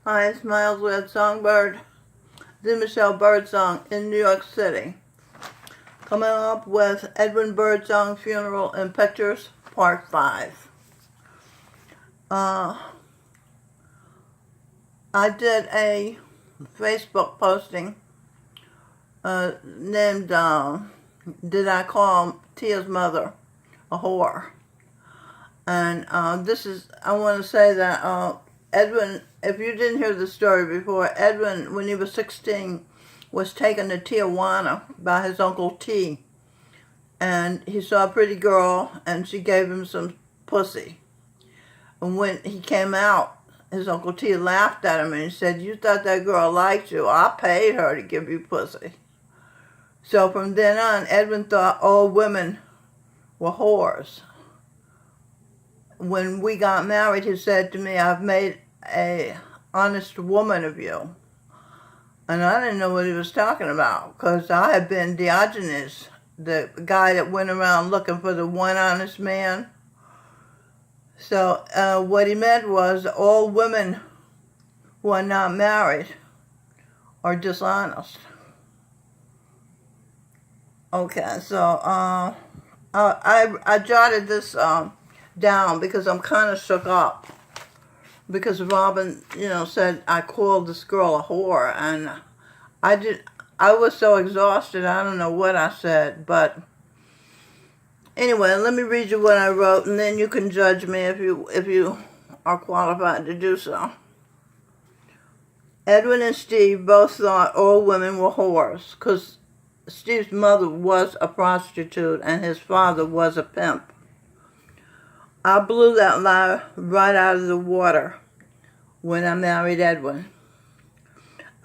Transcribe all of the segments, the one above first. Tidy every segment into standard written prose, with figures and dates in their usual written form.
Hi, it's Miles with Songbird. This is Michelle Birdsong in New York City. Coming up with Edwin Birdsong Funeral and Pictures, Part 5. I did a Facebook posting named, Did I Call Tia's Mother a Whore? And I want to say that Edwin, if you didn't hear the story before, Edwin, when he was 16, was taken to Tijuana by his Uncle T. And he saw a pretty girl, and she gave him some pussy. And when he came out, his Uncle T laughed at him and he said, "You thought that girl liked you. I paid her to give you pussy." So from then on, Edwin thought all women were whores. When we got married, he said to me, "I've made a honest woman of you." And I didn't know what he was talking about, because I had been Diogenes, the guy that went around looking for the one honest man. So what he meant was all women who are not married are dishonest. Okay, so I jotted this down because I'm kind of shook up. Because Robin, said I called this girl a whore, and I was so exhausted, I don't know what I said, but anyway, let me read you what I wrote, and then you can judge me if you are qualified to do so. Edwin and Steve both thought all women were whores, because Steve's mother was a prostitute and his father was a pimp. I blew that lie right out of the water when I married Edwin.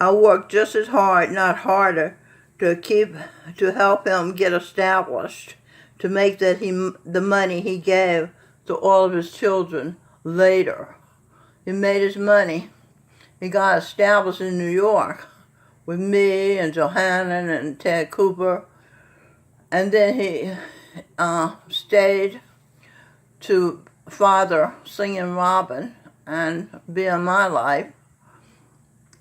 I worked just as hard, not harder, to help him get established, to make that the money he gave to all of his children later. He made his money. He got established in New York with me and Johanna and Ted Cooper, and then he stayed to father Singing Robin and be in my life.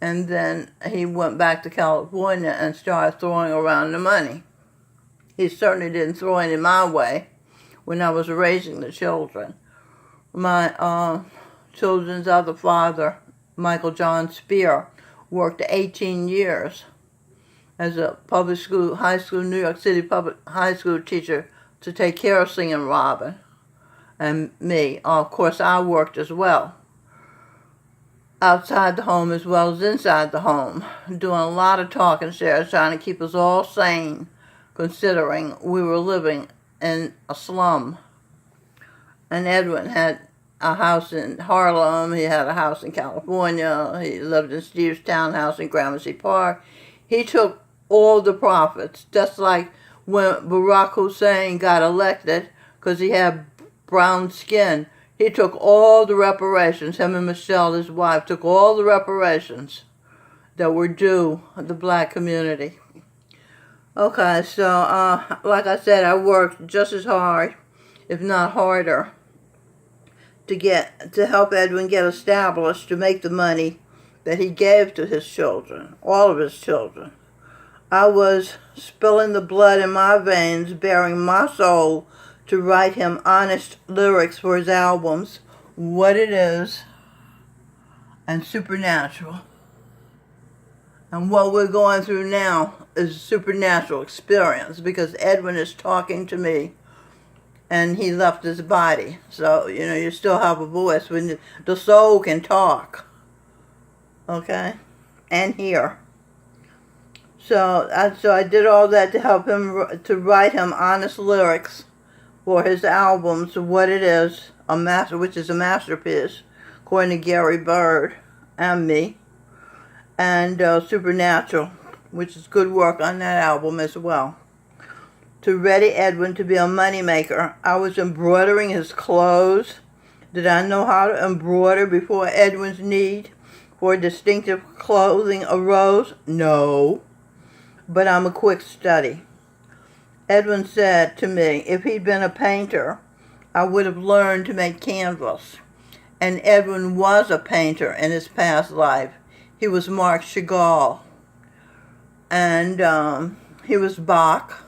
And then he went back to California and started throwing around the money. He certainly didn't throw any my way when I was raising the children. My children's other father, Michael John Spear, worked 18 years as a New York City public high school teacher to take care of Singing Robin and me. Of course, I worked as well, outside the home as well as inside the home, doing a lot of talking shares, trying to keep us all sane, considering we were living in a slum. And Edwin had a house in Harlem, he had a house in California, he lived in Steve's townhouse in Gramercy Park. He took all the profits, just like when Barack Hussein got elected, because he had brown skin. He took all the reparations, him and Michelle, his wife, took all the reparations that were due the black community. Okay, so like I said, I worked just as hard, if not harder, to help Edwin get established, to make the money that he gave to his children, all of his children. I was spilling the blood in my veins, bearing my soul to write him honest lyrics for his albums, What It Is and Supernatural. And what we're going through now is a supernatural experience, because Edwin is talking to me and he left his body. So, you still have a voice when the soul can talk. Okay? And hear. So I did all that to help him, to write him honest lyrics for his albums, What It Is, which is a masterpiece, according to Gary Bird and me, and Supernatural, which is good work on that album as well. To ready Edwin to be a moneymaker, I was embroidering his clothes. Did I know how to embroider before Edwin's need for distinctive clothing arose? No, but I'm a quick study. Edwin said to me, if he'd been a painter, I would have learned to make canvas. And Edwin was a painter in his past life. He was Marc Chagall. And he was Bach.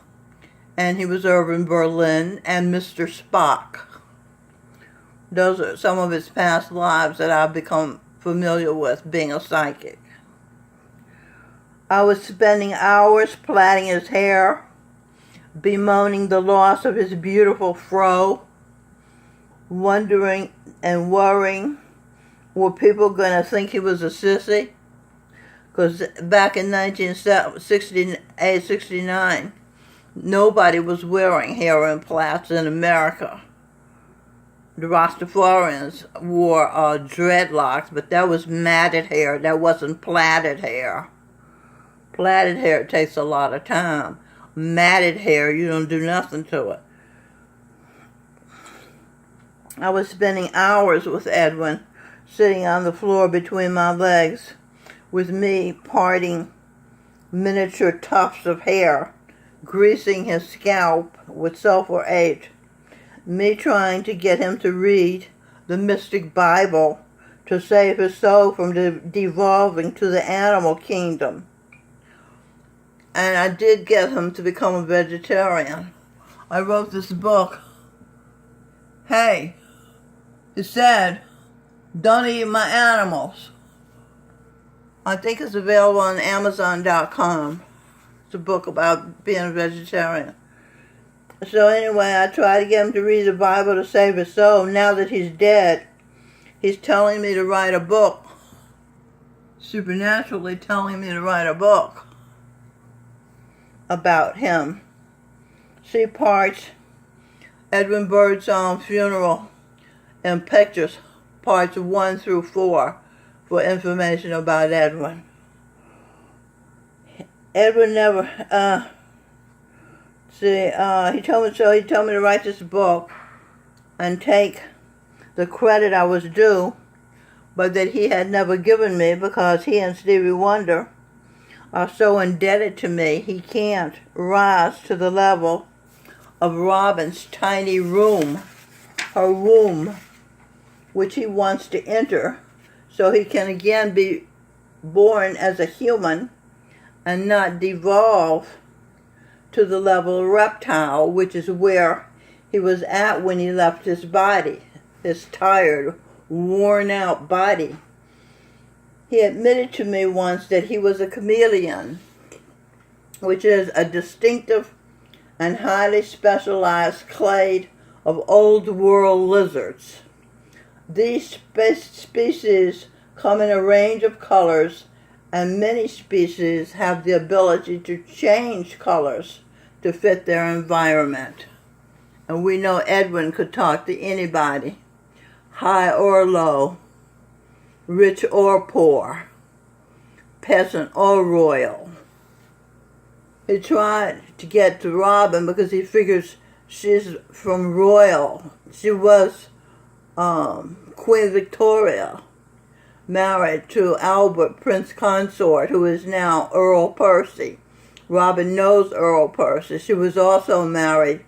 And he was Irving Berlin and Mr. Spock. Those are some of his past lives that I've become familiar with, being a psychic. I was spending hours plaiting his hair, bemoaning the loss of his beautiful fro, wondering and worrying, were people going to think he was a sissy? Because back in 1968, 69, nobody was wearing hair implants in America. The Rastafarians wore dreadlocks, but that was matted hair. That wasn't plaited hair. Plaited hair takes a lot of time. Matted hair, you don't do nothing to it. I was spending hours with Edwin, sitting on the floor between my legs, with me parting miniature tufts of hair, greasing his scalp with sulfur 8, me trying to get him to read the mystic Bible to save his soul from devolving to the animal kingdom. And I did get him to become a vegetarian. I wrote this book. Hey, it said, don't eat my animals. I think it's available on Amazon.com. It's a book about being a vegetarian. So anyway, I tried to get him to read the Bible to save his soul. Now that he's dead, he's telling me to write a book. Supernaturally telling me to write a book about him. See parts Edwin Birdsong Funeral and Pictures, parts 1 through 4, for information about Edwin. Edwin never, he told me to write this book and take the credit I was due, but that he had never given me because he and Stevie Wonder are so indebted to me, he can't rise to the level of Robin's tiny room, her womb, which he wants to enter so he can again be born as a human and not devolve to the level of reptile, which is where he was at when he left his body, his tired, worn-out body. He admitted to me once that he was a chameleon, which is a distinctive and highly specialized clade of old world lizards. These species come in a range of colors, and many species have the ability to change colors to fit their environment. And we know Edwin could talk to anybody, high or low, rich or poor, peasant or royal. He tried to get to Robin because he figures she's from royal. She was Queen Victoria, married to Albert, Prince Consort, who is now Earl Percy. Robin knows Earl Percy. She was also married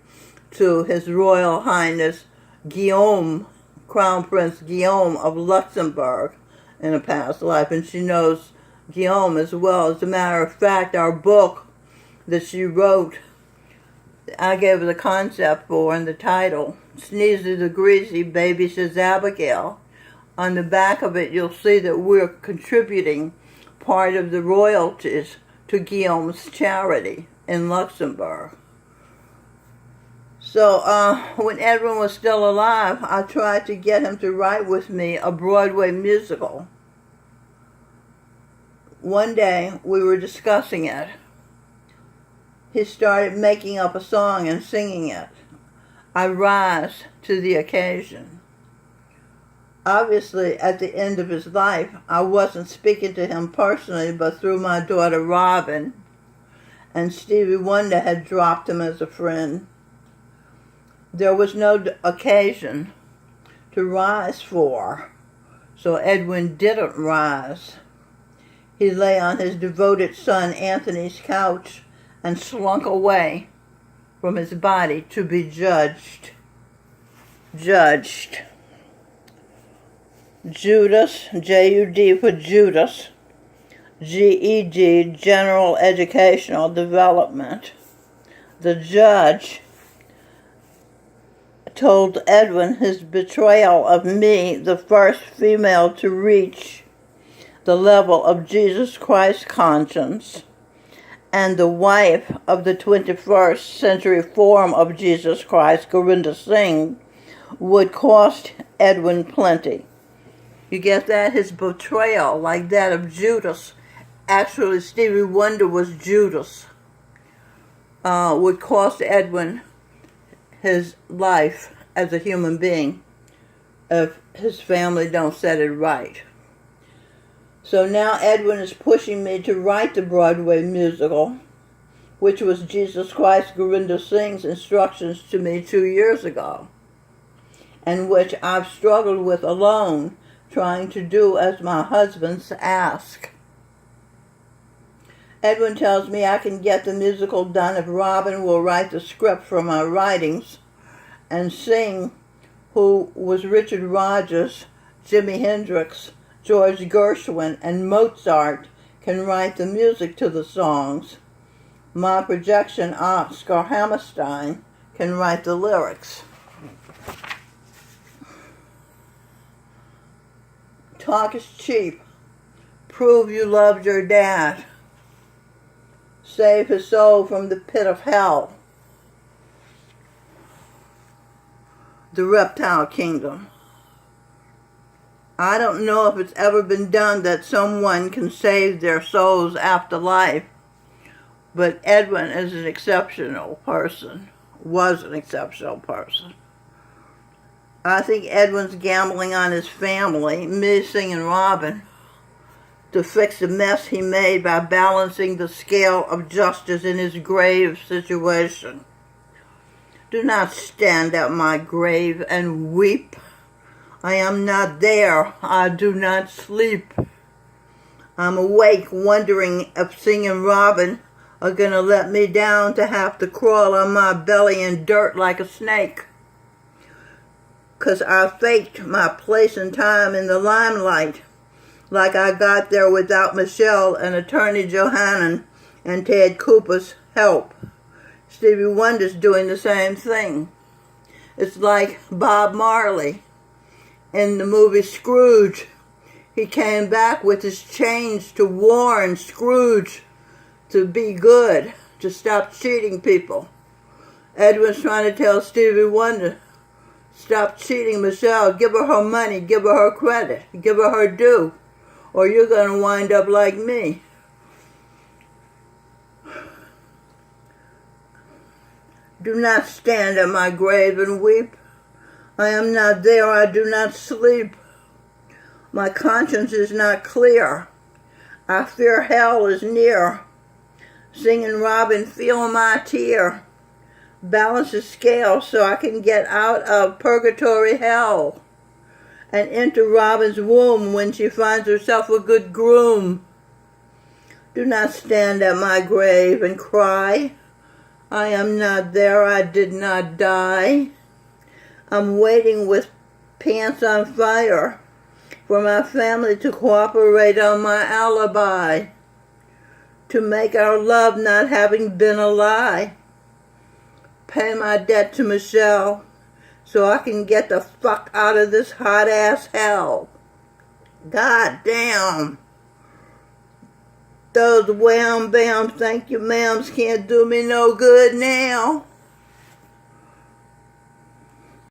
to His Royal Highness Guillaume, Crown Prince Guillaume of Luxembourg in a past life, and she knows Guillaume as well. As a matter of fact, our book that she wrote, I gave her the concept for and the title, Sneezy the Greasy, Baby Says Abigail. On the back of it, you'll see that we're contributing part of the royalties to Guillaume's charity in Luxembourg. So when Edwin was still alive, I tried to get him to write with me a Broadway musical. One day, we were discussing it. He started making up a song and singing it. I rise to the occasion. Obviously, at the end of his life, I wasn't speaking to him personally, but through my daughter Robin, and Stevie Wonder had dropped him as a friend. There was no occasion to rise for, so Edwin didn't rise. He lay on his devoted son Anthony's couch and slunk away from his body to be judged. Judas, J-U-D for Judas, GED, General Educational Development. The judge told Edwin his betrayal of me, the first female to reach the level of Jesus Christ's conscience, and the wife of the 21st century form of Jesus Christ, Gurinder Singh, would cost Edwin plenty. You get that? His betrayal, like that of Judas. Actually, Stevie Wonder was Judas. Would cost Edwin his life as a human being if his family don't set it right. So now Edwin is pushing me to write the Broadway musical, which was Jesus Christ Gurinder Singh's instructions to me 2 years ago, and which I've struggled with alone, trying to do as my husband's ask. Edwin tells me I can get the musical done if Robin will write the script for my writings, and Singh, who was Richard Rodgers, Jimi Hendrix, George Gershwin, and Mozart, can write the music to the songs. My projection, Oscar Hammerstein, can write the lyrics. Talk is cheap. Prove you loved your dad. Save his soul from the pit of hell. The reptile kingdom. I don't know if it's ever been done that someone can save their souls after life, but Edwin is an exceptional person, was an exceptional person. I think Edwin's gambling on his family, me singing Robin, to fix the mess he made by balancing the scale of justice in his grave situation. Do not stand at my grave and weep. I am not there. I do not sleep. I'm awake wondering if singing Robin are going to let me down to have to crawl on my belly in dirt like a snake. 'Cause I faked my place and time in the limelight, like I got there without Michelle and Attorney Johanan and Ted Cooper's help. Stevie Wonder's doing the same thing. It's like Bob Marley in the movie Scrooge. He came back with his chains to warn Scrooge to be good, to stop cheating people. Edwin's trying to tell Stevie Wonder, stop cheating Michelle, give her her money, give her her credit, give her her due, or you're going to wind up like me. Do not stand at my grave and weep. I am not there, I do not sleep. My conscience is not clear. I fear hell is near. Singing Robin, feel my tear. Balance the scale so I can get out of purgatory hell and enter Robin's womb when she finds herself a good groom. Do not stand at my grave and cry. I am not there, I did not die. I'm waiting with pants on fire for my family to cooperate on my alibi, to make our love not having been a lie. Pay my debt to Michelle so I can get the fuck out of this hot-ass hell. God damn. Those wham bam thank you ma'ams can't do me no good now.